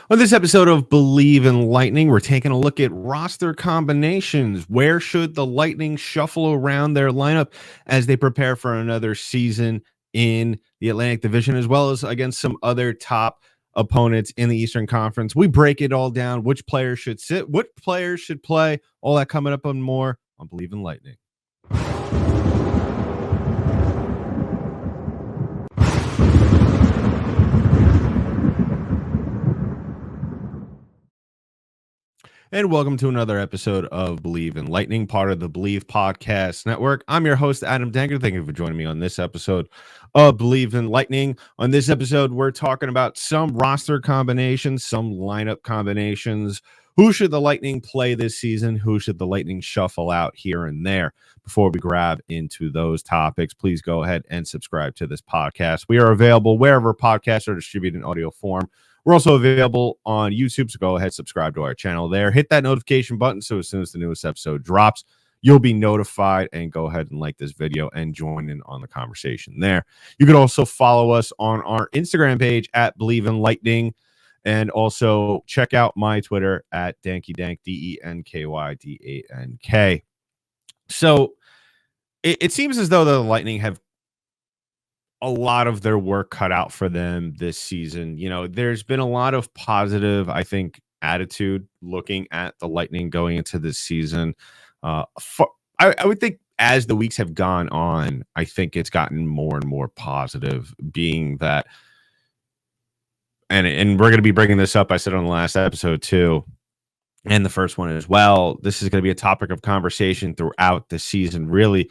On this episode of Believe in Lightning, we're taking a look at roster combinations. Where should the Lightning shuffle around their lineup as they prepare for another season in the Atlantic Division, as well as against some other top opponents in the Eastern Conference? We break it all down. Which players should sit, what players should play, all that coming up and more on Believe in Lightning. And welcome to another episode of Believe in Lightning, part of the Believe Podcast Network. I'm your host, Adam Denker. Thank you for joining me on this episode of Believe in Lightning. On this episode, we're talking about some roster combinations, some lineup combinations. Who should the Lightning play this season? Who should the Lightning shuffle out here and there? Before we grab into those topics, please go ahead and subscribe to this podcast. We are available wherever podcasts are distributed in audio form. We're also available on YouTube, so go ahead, subscribe to our channel there. Hit that notification button so as soon as the newest episode drops, you'll be notified, and go ahead and like this video and join in on the conversation there. You can also follow us on our Instagram page at Believe in Lightning, and also check out my Twitter at DenkyDank, DenkyDank. So it seems as though the Lightning have a lot of their work cut out for them this season. You know, there's been a lot of positive, I think, attitude looking at the Lightning going into this season. I would think as the weeks have gone on, I think it's gotten more and more positive, being that, and we're going to be bringing this up, I said on the last episode too, and the first one as well, this is going to be a topic of conversation throughout the season, really,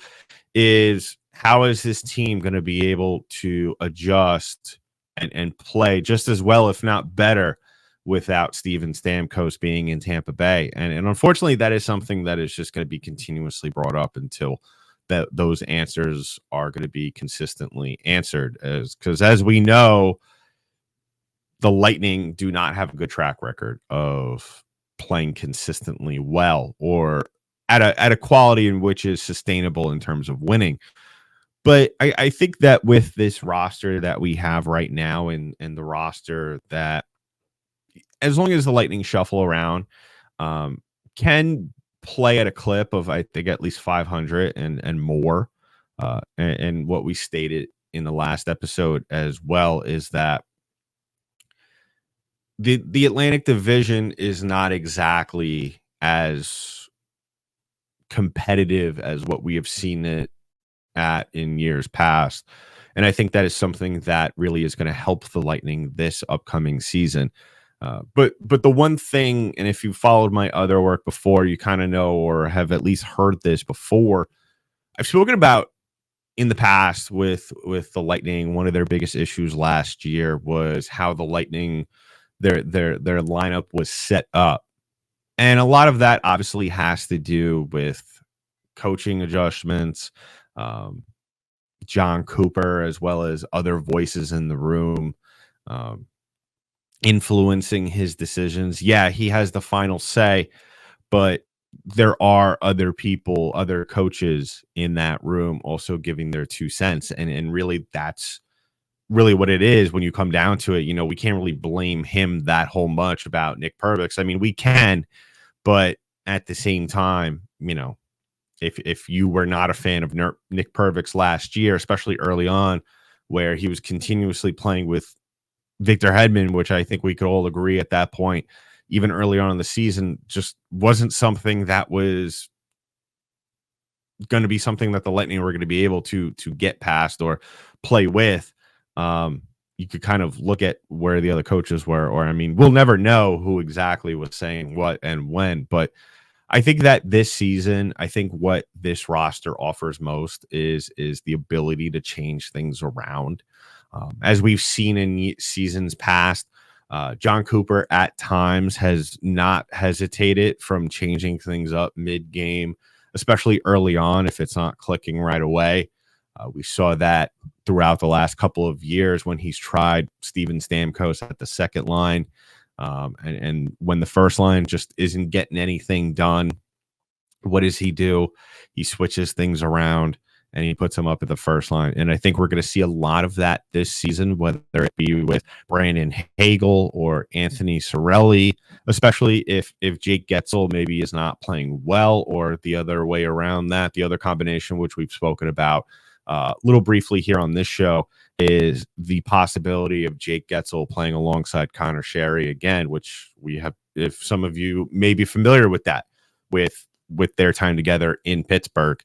is how is this team going to be able to adjust and play just as well, if not better, without Steven Stamkos being in Tampa Bay? And unfortunately, that is something that is just going to be continuously brought up until those answers are going to be consistently answered. Because as we know, the Lightning do not have a good track record of playing consistently well or at a quality in which is sustainable in terms of winning. But I think that with this roster that we have right now, and the roster that, as long as the Lightning shuffle around, can play at a clip of, I think, at least 500 and more. And what we stated in the last episode as well is that the Atlantic Division is not exactly as competitive as what we have seen it at in years past. And I think that is something that really is going to help the Lightning this upcoming season. But the one thing, and if you followed my other work before, you kind of know or have at least heard this before, I've spoken about in the past with the Lightning. One of their biggest issues last year was how the Lightning, their lineup was set up. And a lot of that obviously has to do with coaching adjustments, John Cooper, as well as other voices in the room, influencing his decisions. Yeah, he has the final say, but there are other people, other coaches in that room also giving their 2 cents. And really, that's really what it is when you come down to it. You know, we can't really blame him that whole much about Nick Perbix. I mean, we can, but at the same time, you know, if you were not a fan of Nick Perbix last year, especially early on, where he was continuously playing with Victor Hedman, which I think we could all agree at that point, even early on in the season, just wasn't something that was going to be something that the Lightning were going to be able to get past or play with. You could kind of look at where the other coaches were, or, I mean, we'll never know who exactly was saying what and when, but I think that this season, I think what this roster offers most is the ability to change things around. As we've seen in seasons past, John Cooper at times has not hesitated from changing things up mid-game, especially early on if it's not clicking right away. We saw that throughout the last couple of years when he's tried Steven Stamkos at the second line. And when the first line just isn't getting anything done, what does he do? He switches things around and he puts him up at the first line. And I think we're going to see a lot of that this season, whether it be with Brandon Hagel or Anthony Cirelli, especially if Jake Getzel maybe is not playing well, or the other way around that, the other combination, which we've spoken about a little briefly here on this show, is the possibility of Jake Getzel playing alongside Connor Sherry again, which we have, if some of you may be familiar with that, with their time together in Pittsburgh.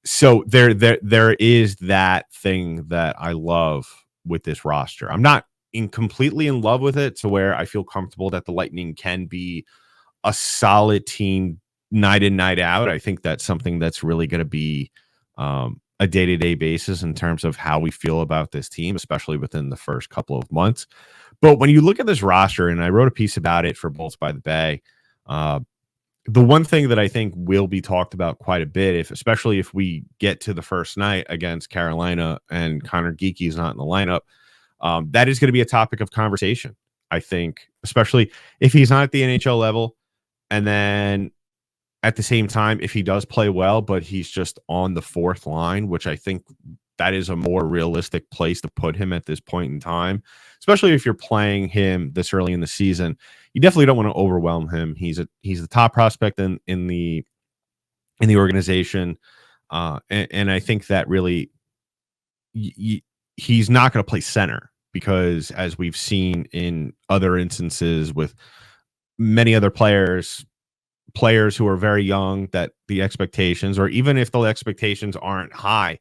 So there is that thing that I love with this roster. I'm not completely in love with it to where I feel comfortable that the Lightning can be a solid team night in, night out. I think that's something that's really going to be a day-to-day basis in terms of how we feel about this team, especially within the first couple of months. But when you look at this roster, and I wrote a piece about it for Bolts by the Bay, the one thing that I think will be talked about quite a bit, especially if we get to the first night against Carolina and Conor Geekie is not in the lineup, that is going to be a topic of conversation. I think, especially if he's not at the NHL level, and then at the same time, if he does play well, but he's just on the fourth line, which I think that is a more realistic place to put him at this point in time, especially if you're playing him this early in the season. You definitely don't want to overwhelm him. He's the top prospect in the organization, and I think that really he's not going to play center, because as we've seen in other instances with many other players who are very young, that the expectations, or even if the expectations aren't high,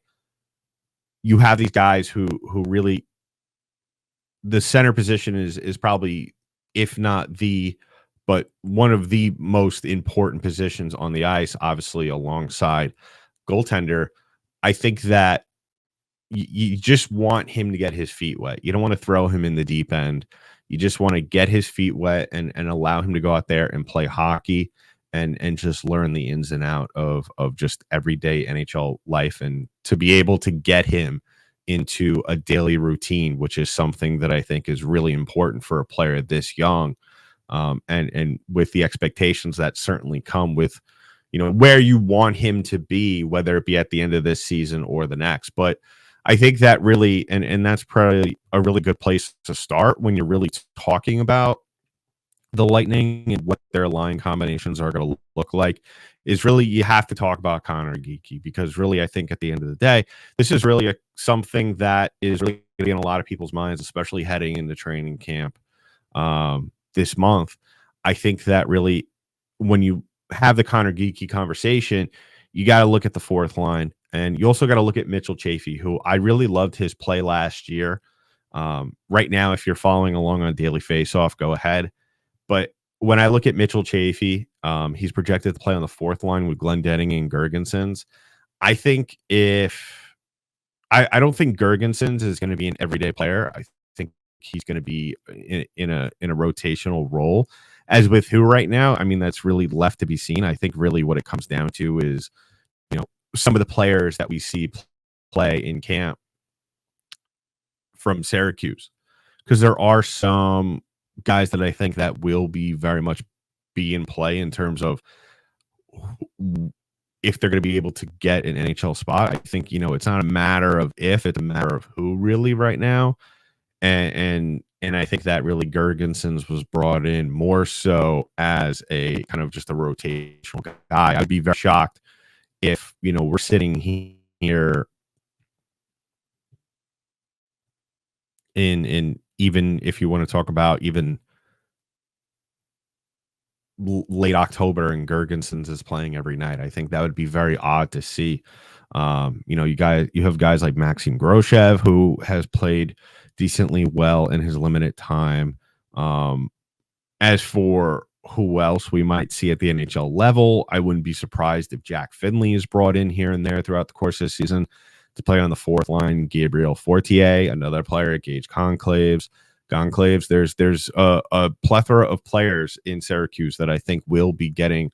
you have these guys who really, the center position is probably, if not but one of the most important positions on the ice, obviously alongside goaltender. I think that you just want him to get his feet wet. You don't want to throw him in the deep end. You just want to get his feet wet and allow him to go out there and play hockey and just learn the ins and out of just everyday NHL life, and to be able to get him into a daily routine, which is something that I think is really important for a player this young. And with the expectations that certainly come with, where you want him to be, whether it be at the end of this season or the next. But I think that really, and that's probably a really good place to start when you're really talking about the Lightning and what their line combinations are going to look like, is really, you have to talk about Conor Geekie, because really, I think at the end of the day, this is really something that is really going to be in a lot of people's minds, especially heading into training camp this month. I think that really, when you have the Conor Geekie conversation, you got to look at the fourth line, and you also got to look at Mitchell Chafee, who I really loved his play last year. Right now, if you're following along on Daily Faceoff, go ahead. But when I look at Mitchell Chafee, he's projected to play on the fourth line with Glendening and Gergensons. I think I don't think Gergensons is going to be an everyday player. I think he's going to be in a rotational role. As with who right now, I mean, that's really left to be seen. I think really what it comes down to is, some of the players that we see play in camp from Syracuse, because there are some guys that I think that will be very much be in play in terms of if they're going to be able to get an NHL spot. I think, it's not a matter of if, it's a matter of who really right now. And I think that really Gergensons was brought in more so as a kind of just a rotational guy. I'd be very shocked if, we're sitting here in even if you want to talk about even late October and Gergensons is playing every night. I think that would be very odd to see. You have guys like Maxim Groshev, who has played decently well in his limited time. As for who else we might see at the NHL level, I wouldn't be surprised if Jack Finley is brought in here and there throughout the course of the season to play on the fourth line. Gabriel Fortier, another player at Gage Conclaves. There's a plethora of players in Syracuse that I think will be getting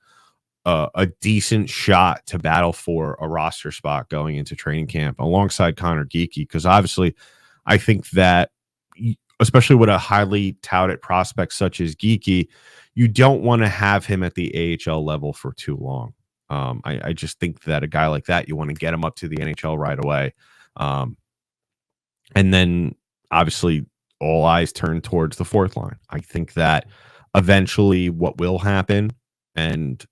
a decent shot to battle for a roster spot going into training camp alongside Conor Geekie, because obviously I think that, especially with a highly touted prospect such as Geekie, you don't want to have him at the AHL level for too long. I just think that a guy like that, you want to get him up to the NHL right away. Um, and then obviously all eyes turn towards the fourth line. I think that eventually what will happen, and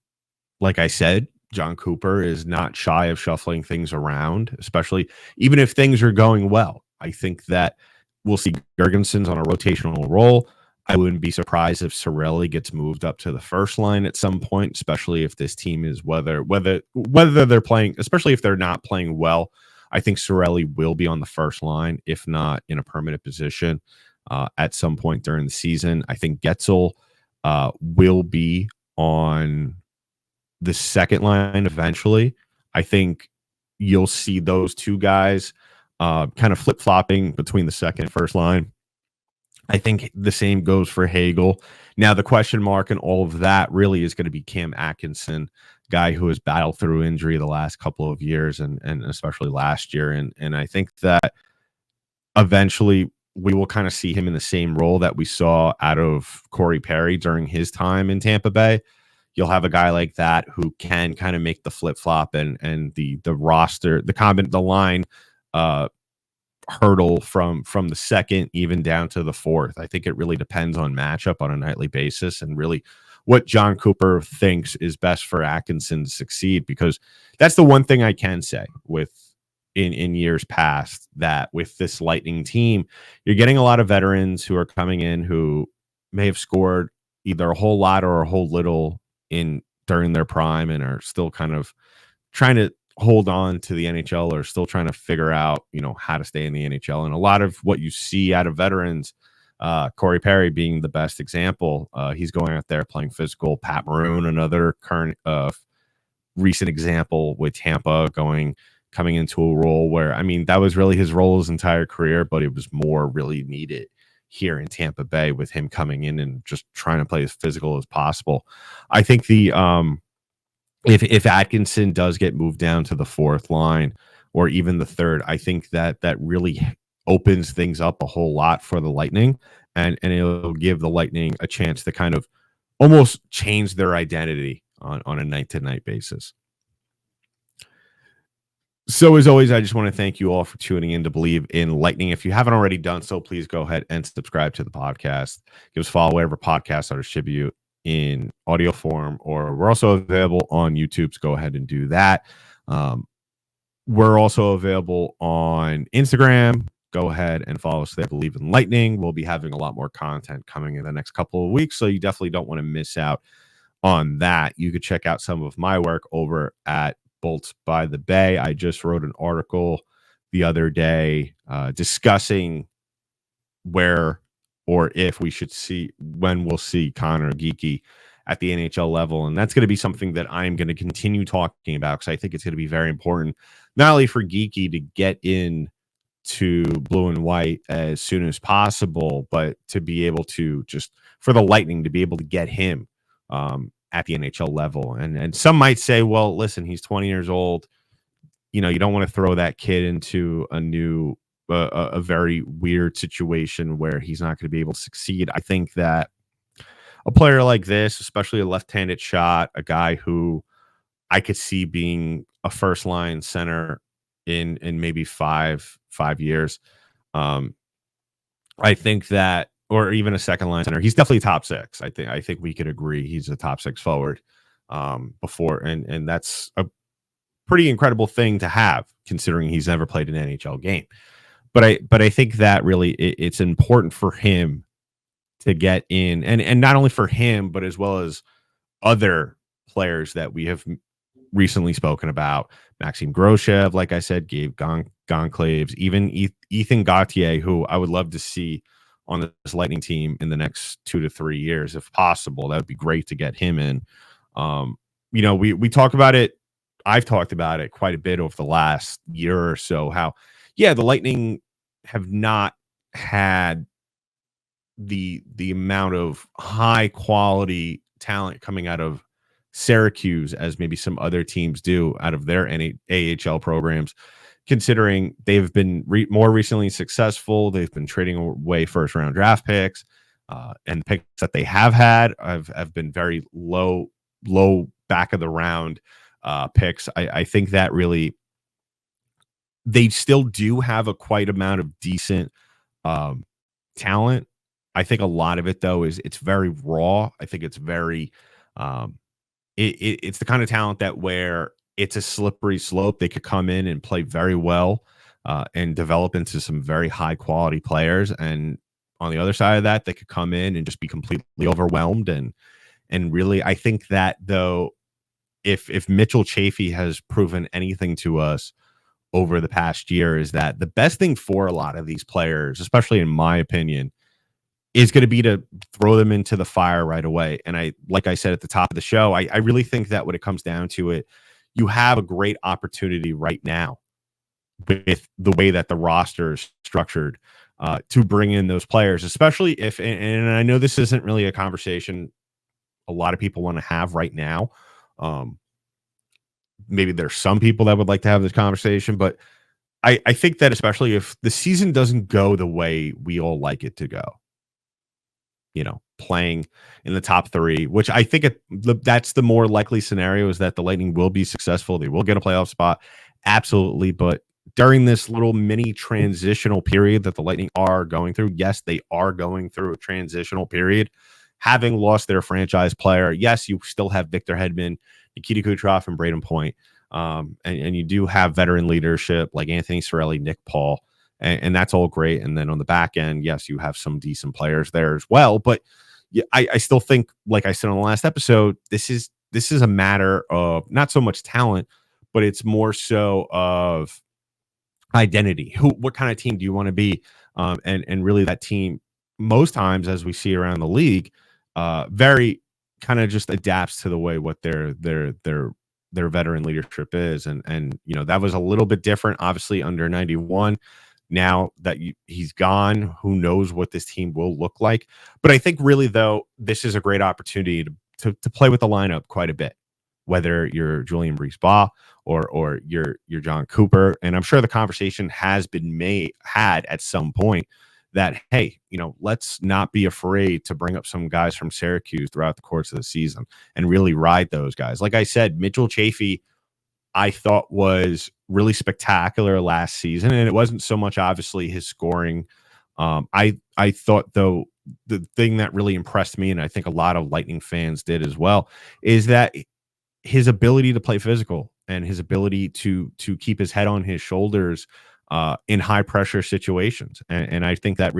like I said, John Cooper is not shy of shuffling things around, especially even if things are going well. I think that we'll see Gergensons on a rotational role. I wouldn't be surprised if Sorelli gets moved up to the first line at some point, especially if this team is whether they're playing, especially if they're not playing well. I think Sorelli will be on the first line, if not in a permanent position at some point during the season. I think Getzel will be on the second line eventually. I think you'll see those two guys kind of flip flopping between the second and first line. I think the same goes for Hagel. Now, the question mark and all of that really is going to be Cam Atkinson, guy who has battled through injury the last couple of years and especially last year. And I think that eventually we will kind of see him in the same role that we saw out of Corey Perry during his time in Tampa Bay. You'll have a guy like that who can kind of make the flip flop and the roster, the line hurdle from the second even down to the fourth. I think it really depends on matchup on a nightly basis and really what John Cooper thinks is best for Atkinson to succeed, because that's the one thing I can say with in years past, that with this Lightning team, you're getting a lot of veterans who are coming in who may have scored either a whole lot or a whole little in during their prime and are still kind of trying to hold on to the NHL or still trying to figure out, how to stay in the NHL. And a lot of what you see out of veterans, Corey Perry being the best example, he's going out there playing physical. Pat Maroon, another current recent example with Tampa, coming into a role where, that was really his role his entire career, but it was more really needed here in Tampa Bay with him coming in and just trying to play as physical as possible. I think if Atkinson does get moved down to the fourth line or even the third, I think that really opens things up a whole lot for the Lightning, and it'll give the Lightning a chance to kind of almost change their identity on a night to night basis. So as always, I just want to thank you all for tuning in to Believe in Lightning. If you haven't already done so, please go ahead and subscribe to the podcast. Give us a follow wherever podcasts are distributed in audio form, or we're also available on YouTube. So go ahead and do that. We're also available on Instagram. Go ahead and follow us there, Believe in Lightning. We'll be having a lot more content coming in the next couple of weeks, so you definitely don't want to miss out on that. You could check out some of my work over at Bolts by the Bay. I just wrote an article the other day discussing where or if we should see when we'll see Conor Geekie at the NHL level. And that's going to be something that I'm going to continue talking about, because I think it's going to be very important, not only for Geekie to get in to blue and white as soon as possible, but to be able to just for the Lightning to be able to get him at the NHL level. And some might say, well, listen, he's 20 years old. You don't want to throw that kid into a very weird situation where he's not going to be able to succeed. I think that a player like this, especially a left-handed shot, a guy who I could see being a first line center in maybe five years. I think that, or even a second line center, he's definitely top six. I think we could agree he's a top six forward before, and that's a pretty incredible thing to have, considering he's never played an NHL game. But I think that really it's important for him to get in, and not only for him, but as well as other players that we have recently spoken about. Maxime Groshev, like I said, Gabe Gonclaves, even Ethan Gauthier, who I would love to see on this Lightning team in the next 2 to 3 years, if possible. That would be great to get him in. We talk about it. I've talked about it quite a bit over the last year or so, how, the Lightning have not had the amount of high quality talent coming out of Syracuse as maybe some other teams do out of their AHL programs, considering they've been more recently successful. They've been trading away first round draft picks, and picks that they have had have been very low back of the round picks. I think that really they still do have a quite amount of decent um, talent. I think a lot of it though is it's very raw. I think it's very um, it's the kind of talent that where it's a slippery slope. They could come in and play very well and develop into some very high quality players. And on the other side of that, they could come in and just be completely overwhelmed. And really, I think that though, if Mitchell Chafee has proven anything to us over the past year, is that the best thing for a lot of these players, especially in my opinion, is going to be to throw them into the fire right away. And like I said at the top of the show, I really think that when it comes down to it, you have a great opportunity right now with the way that the roster is structured to bring in those players, especially if, and I know this isn't really a conversation a lot of people want to have right now. Um, Maybe there's some people that would like to have this conversation, but I think that especially if the season doesn't go the way we all like it to go, playing in the top three, which I think that's the more likely scenario is that the Lightning will be successful. They will get a playoff spot. Absolutely. But during this little mini transitional period that the Lightning are going through, yes, they are going through a transitional period. Having lost their franchise player, yes, you still have Victor Hedman, Nikita Kucherov, and Braden Point. And you do have veteran leadership like Anthony Cirelli, Nick Paul, and that's all great. And then on the back end, yes, you have some decent players there as well. But yeah, I still think, like I said on the last episode, this is a matter of not so much talent, but it's more so of identity. What kind of team do you want to be? And really that team, most times as we see around the league, very kind of just adapts to the way what their veteran leadership is. And that was a little bit different, obviously, under 91. Now that he's gone, who knows what this team will look like? But I think really, though, this is a great opportunity to play with the lineup quite a bit, whether you're Julian Brees-Baugh or you're John Cooper. And I'm sure the conversation has been had at some point that, hey, let's not be afraid to bring up some guys from Syracuse throughout the course of the season and really ride those guys. Like I said, Mitchell Chafee, I thought was really spectacular last season, and it wasn't so much obviously his scoring. I thought though the thing that really impressed me, and I think a lot of Lightning fans did as well, is that his ability to play physical and his ability to keep his head on his shoulders in high pressure situations, and I think that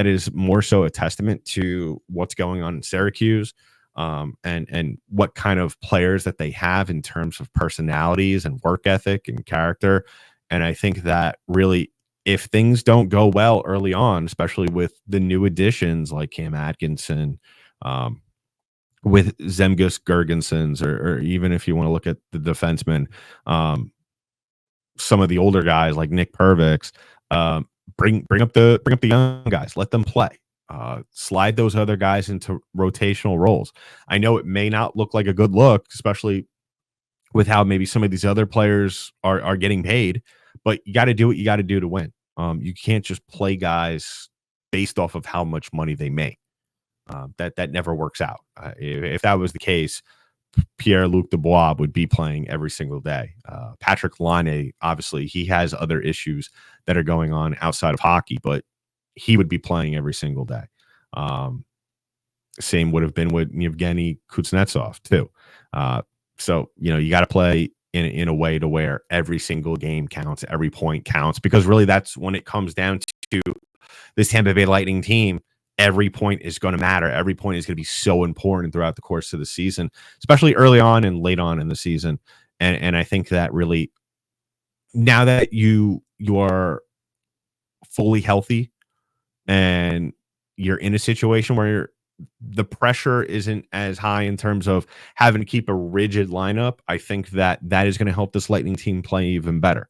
is more so a testament to what's going on in Syracuse. And what kind of players that they have in terms of personalities and work ethic and character. And I think that really, if things don't go well early on, especially with the new additions like Cam Atkinson, with Zemgus Girgensons, or even if you want to look at the defensemen, some of the older guys like Nick Pervix, bring up the young guys, let them play. Slide those other guys into rotational roles. I know it may not look like a good look, especially with how maybe some of these other players are getting paid, but you got to do what you got to do to win. You can't just play guys based off of how much money they make. That never works out. If that was the case, Pierre-Luc Dubois would be playing every single day. Patrick Laine, obviously, he has other issues that are going on outside of hockey, but he would be playing every single day. Same would have been with Yevgeny Kuznetsov too. So, you got to play in a way to where every single game counts, every point counts, because really that's when it comes down to this Tampa Bay Lightning team. Every point is going to matter. Every point is going to be so important throughout the course of the season, especially early on and late on in the season. And I think that really, now that you are fully healthy, and you're in a situation where the pressure isn't as high in terms of having to keep a rigid lineup, I think that is going to help this Lightning team play even better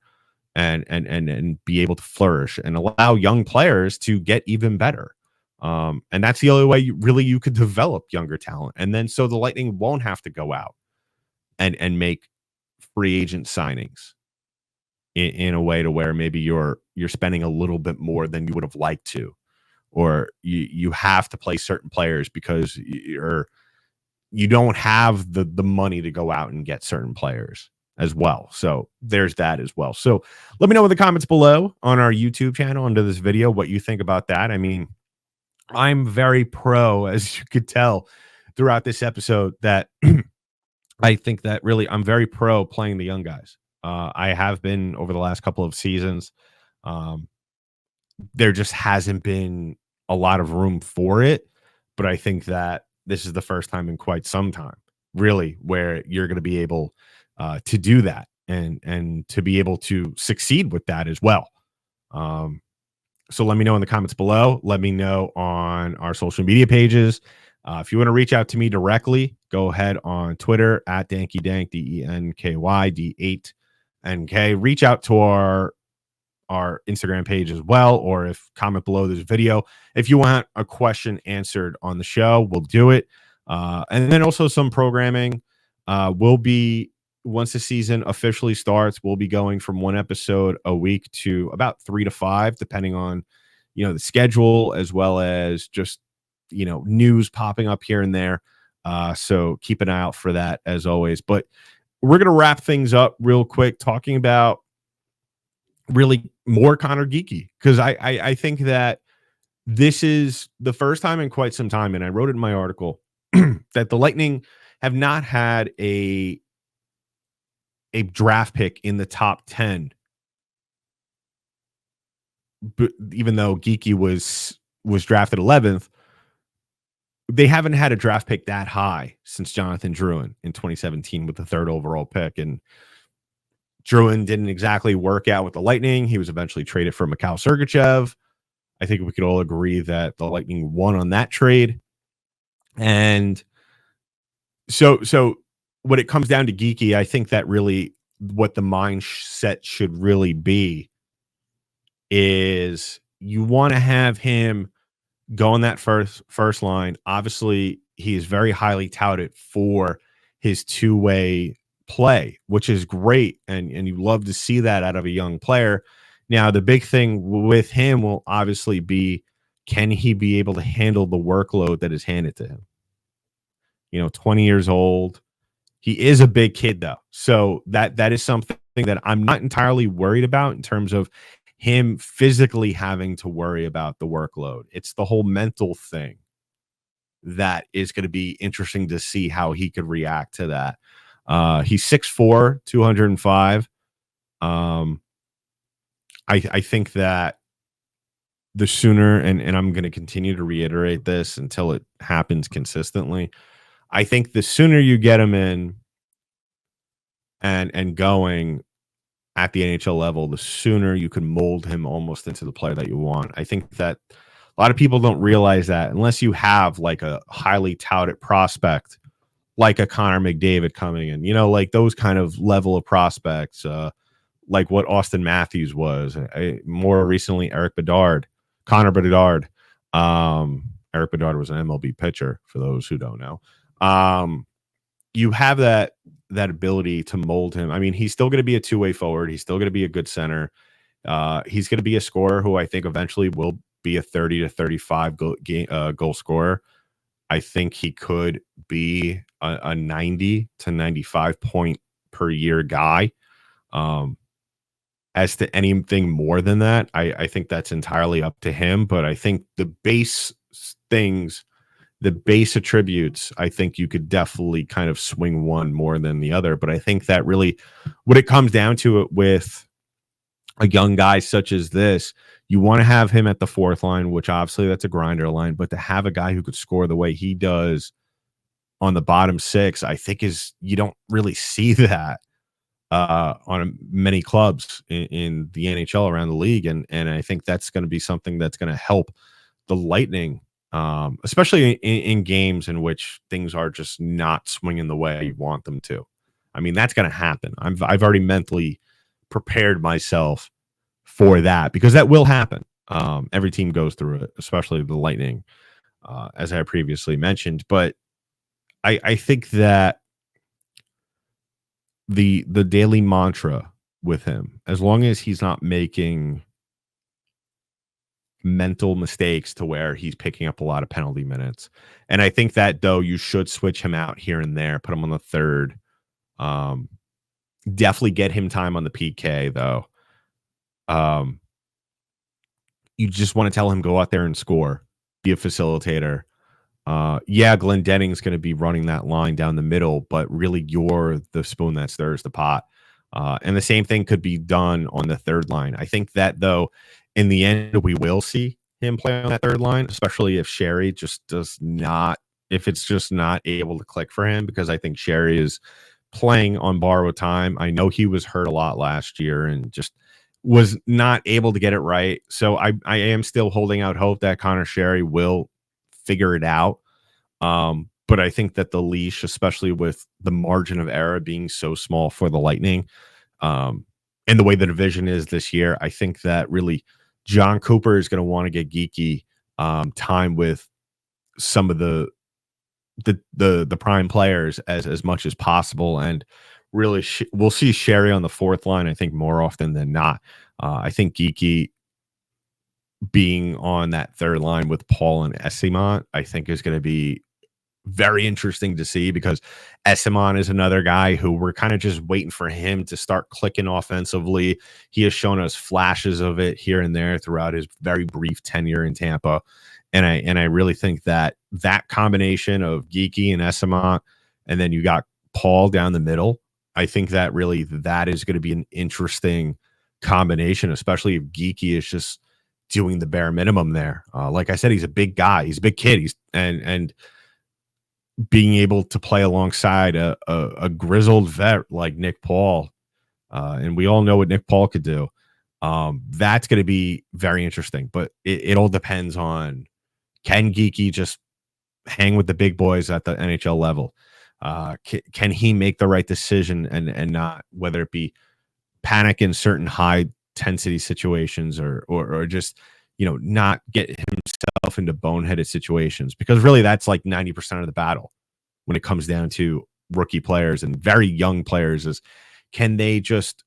and be able to flourish and allow young players to get even better. And that's the only way you could develop younger talent. And then so the Lightning won't have to go out and make free agent signings in a way to where maybe you're spending a little bit more than you would have liked to, or you have to play certain players because you don't have the money to go out and get certain players as well. So there's that as well. So let me know in the comments below on our YouTube channel under this video what you think about that. I mean, I'm very pro, as you could tell throughout this episode, that I think that really I'm very pro playing the young guys. I have been over the last couple of seasons. Um, there just hasn't been a lot of room for it, but I think that this is the first time in quite some time, really, where you're going to be able to do that and to be able to succeed with that as well. Um, so let me know in the comments below. Let me know on our social media pages. If you want to reach out to me directly, go ahead on Twitter at DankyDank, DENKYD8NK. Reach out to our Instagram page as well, or if comment below this video. If you want a question answered on the show, we'll do it. And then also some programming will be, once the season officially starts, we'll be going from one episode a week to about 3 to 5, depending on, the schedule, as well as just, news popping up here and there. So keep an eye out for that as always. But we're going to wrap things up real quick talking about really more Conor Geekie, because I think that this is the first time in quite some time, and I wrote it in my article, that the Lightning have not had a draft pick in the top 10, but even though Geekie was drafted 11th, they haven't had a draft pick that high since Jonathan Drouin in 2017 with the 3rd overall pick. And Drouin didn't exactly work out with the Lightning. He was eventually traded for Mikhail Sergachev. I think we could all agree that the Lightning won on that trade. And so when it comes down to Geekie, I think that really what the mindset should really be is you want to have him go on that first line. Obviously, he is very highly touted for his two-way play, which is great, and you love to see that out of a young player. Now, the big thing with him will obviously be, can he be able to handle the workload that is handed to him? 20 years old. He is a big kid, though. So that is something that I'm not entirely worried about in terms of him physically having to worry about the workload. It's the whole mental thing that is going to be interesting to see how he could react to that. He's 6'4", 205. I think that the sooner, and I'm going to continue to reiterate this until it happens consistently, I think the sooner you get him in and going at the NHL level, the sooner you can mold him almost into the player that you want. I think that a lot of people don't realize that unless you have like a highly touted prospect, like a Connor McDavid coming in, like those kind of level of prospects, like what Austin Matthews was, more recently, Connor Bedard. Eric Bedard was an MLB pitcher, for those who don't know. You have that ability to mold him. I mean, he's still going to be a two-way forward. He's still going to be a good center. He's going to be a scorer who I think eventually will be a 30 to 35 goal scorer. I think he could be a 90 to 95 point per year guy. As to anything more than that, I think that's entirely up to him. But I think the base things, the base attributes, I think you could definitely kind of swing one more than the other. But I think that really, when it comes down to it, with a young guy such as this, you want to have him at the 4th line, which obviously that's a grinder line, but to have a guy who could score the way he does on the bottom 6, I think you don't really see that on many clubs in the NHL around the league. And I think that's going to be something that's going to help the Lightning, especially in games in which things are just not swinging the way you want them to. I mean, that's going to happen. I've already mentally prepared myself for that, because that will happen. Every team goes through it, especially the Lightning, as I previously mentioned. But I think that the daily mantra with him, as long as he's not making mental mistakes to where he's picking up a lot of penalty minutes. And I think that though you should switch him out here and there, put him on the third. Um, Definitely get him time on the PK though. Um, you just want to tell him go out there and score, be a facilitator. Yeah, Glendenning's going to be running that line down the middle, but really you're the spoon that stirs the pot. And the same thing could be done on the third line. I think that though, in the end, we will see him play on that third line, especially if Sherry just does not, if it's just not able to click for him, because I think Sherry is playing on borrowed time. I know he was hurt a lot last year and just was not able to get it right. So I am still holding out hope that Connor Sherry will figure it out. But I think that the leash, especially with the margin of error being so small for the Lightning, and the way the division is this year, I think that really John Cooper is going to want to get Geekie time with some of the prime players as much as possible, and really we'll see Sherry on the fourth line. I think more often than not. I think Geekie being on that third line with Paul and Esimont, I think is going to be very interesting to see, because Esimont is another guy who we're kind of just waiting for him to start clicking offensively. He has shown us flashes of it here and there throughout his very brief tenure in Tampa. And I really think that combination of Geekie and Esimont, and then you got Paul down the middle, I think that really that is going to be an interesting combination, especially if Geekie is just doing the bare minimum there. Like I said, he's a big guy. He's a big kid. He's and being able to play alongside a grizzled vet like Nick Paul, and we all know what Nick Paul could do. That's going to be very interesting. But it all depends on, can Geekie just hang with the big boys at the NHL level? Can he make the right decision and not, whether it be panic in certain high intensity situations or just, not get himself into boneheaded situations, because really that's like 90% of the battle when it comes down to rookie players and very young players, is can they just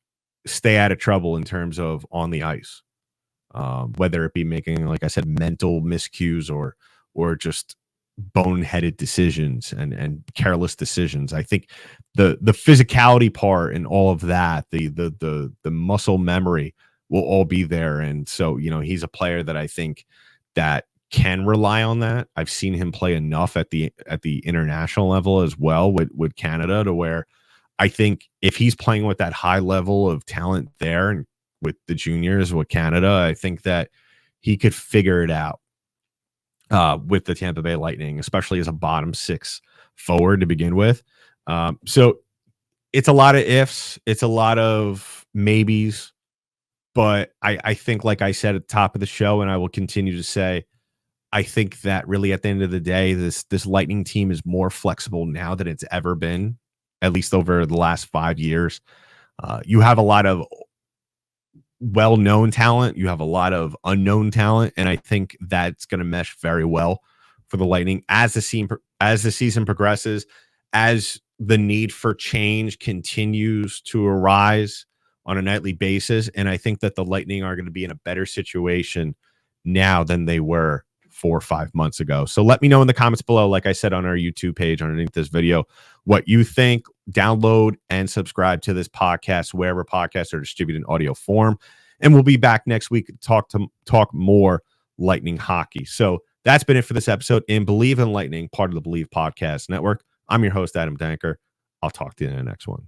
stay out of trouble in terms of on the ice, whether it be making, like I said, mental miscues or just boneheaded decisions and careless decisions. I think the physicality part and all of that, the muscle memory will all be there. And so, he's a player that I think that can rely on that. I've seen him play enough at the international level as well with Canada, to where I think if he's playing with that high level of talent there and with the juniors with Canada, I think that he could figure it out with the Tampa Bay Lightning, especially as a bottom six forward to begin with. So it's a lot of ifs, it's a lot of maybes, but I think, like I said at the top of the show, and I will continue to say, I think that really at the end of the day, this Lightning team is more flexible now than it's ever been, at least over the last 5 years. You have a lot of well-known talent, you have a lot of unknown talent, and I think that's going to mesh very well for the Lightning as the season progresses, as the need for change continues to arise on a nightly basis. And I think that the Lightning are going to be in a better situation now than they were 4 or 5 months ago. So let me know in the comments below, like I said on our YouTube page underneath this video, what you think. Download and subscribe to this podcast wherever podcasts are distributed in audio form. And we'll be back next week to talk more Lightning hockey. So that's been it for this episode in Believe in Lightning, part of the Believe Podcast Network. I'm your host, Adam Denker. I'll talk to you in the next one.